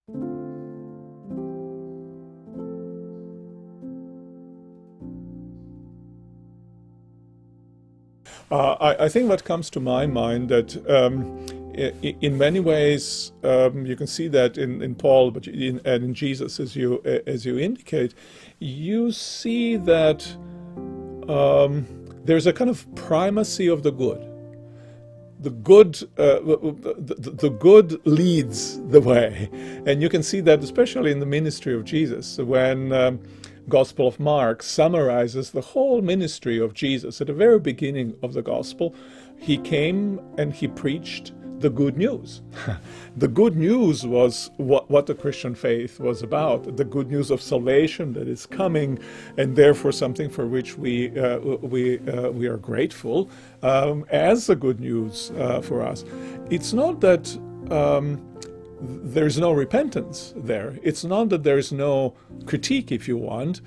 I think what comes to my mind that in many ways you can see that in Paul, but and in Jesus, as you indicate, you see that there's a kind of primacy of the good. The good leads the way, and you can see that especially in the ministry of Jesus when Gospel of Mark summarizes the whole ministry of Jesus. At the very beginning of the Gospel, he came and he preached the good news. The good news was what the Christian faith was about, the good news of salvation that is coming, and therefore something for which we are grateful as the good news for us. It's not that there's no repentance there. It's not that there's no critique, if you want.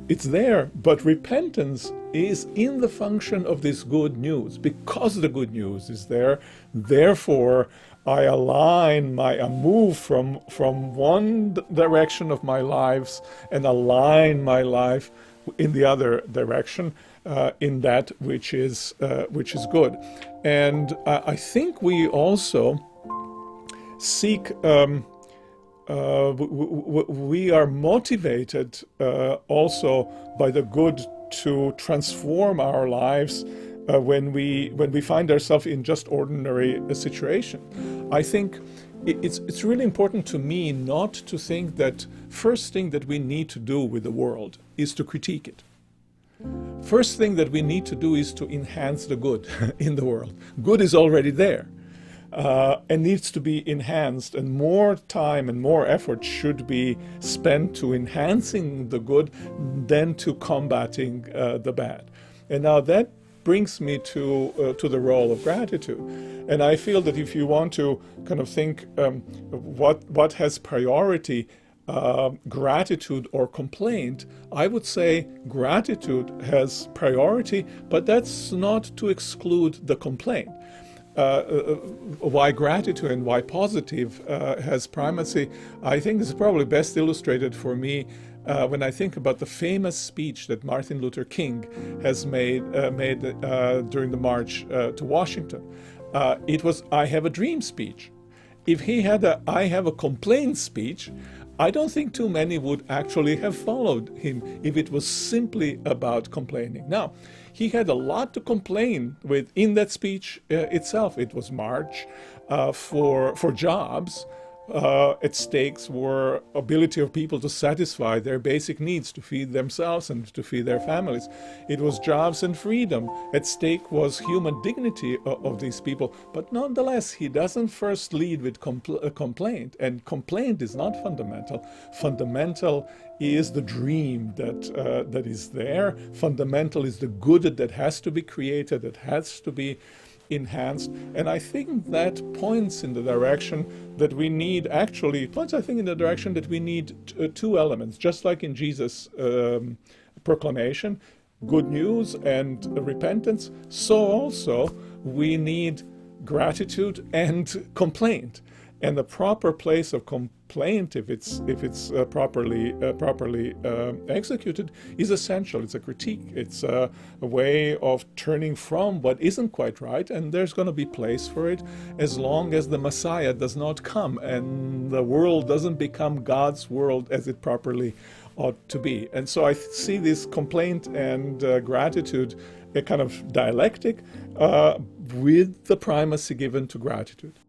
It's there, but repentance is in the function of this good news. Because the good news is there, therefore I move from one direction of my lives and align my life in the other direction, in that which is good. And I think we also seek, we are motivated also by the good to transform our lives when we find ourselves in just ordinary situation. I think it's really important to me not to think that first thing that we need to do with the world is to critique it. First thing that we need to do is to enhance the good in the world. Good is already there. And needs to be enhanced, and more time and more effort should be spent to enhancing the good than to combating the bad. And now that brings me to the role of gratitude. And I feel that if you want to kind of think what has priority, gratitude or complaint, I would say gratitude has priority, but that's not to exclude the complaint. Why gratitude and why positive has primacy, I think is probably best illustrated for me when I think about the famous speech that Martin Luther King has made during the march to Washington. It was "I have a dream" speech. If he had a "I have a complaint" speech, I don't think too many would actually have followed him if it was simply about complaining. Now, he had a lot to complain with in that speech itself. It was March for jobs. At stakes were ability of people to satisfy their basic needs, to feed themselves and to feed their families. It was jobs and freedom. At stake was human dignity of these people. But nonetheless, he doesn't first lead with complaint. And complaint is not fundamental. Fundamental is the dream that is there. Fundamental is the good that has to be created, that has to be enhanced. And I think that points in the direction that we need, two elements, just like in Jesus' proclamation, good news and repentance. So also we need gratitude and complaint. And the proper place of complaint, if it's properly executed, is essential. It's a critique. It's a way of turning from what isn't quite right, and there's going to be place for it as long as the Messiah does not come and the world doesn't become God's world as it properly ought to be. And so I see this complaint and gratitude a kind of dialectic with the primacy given to gratitude.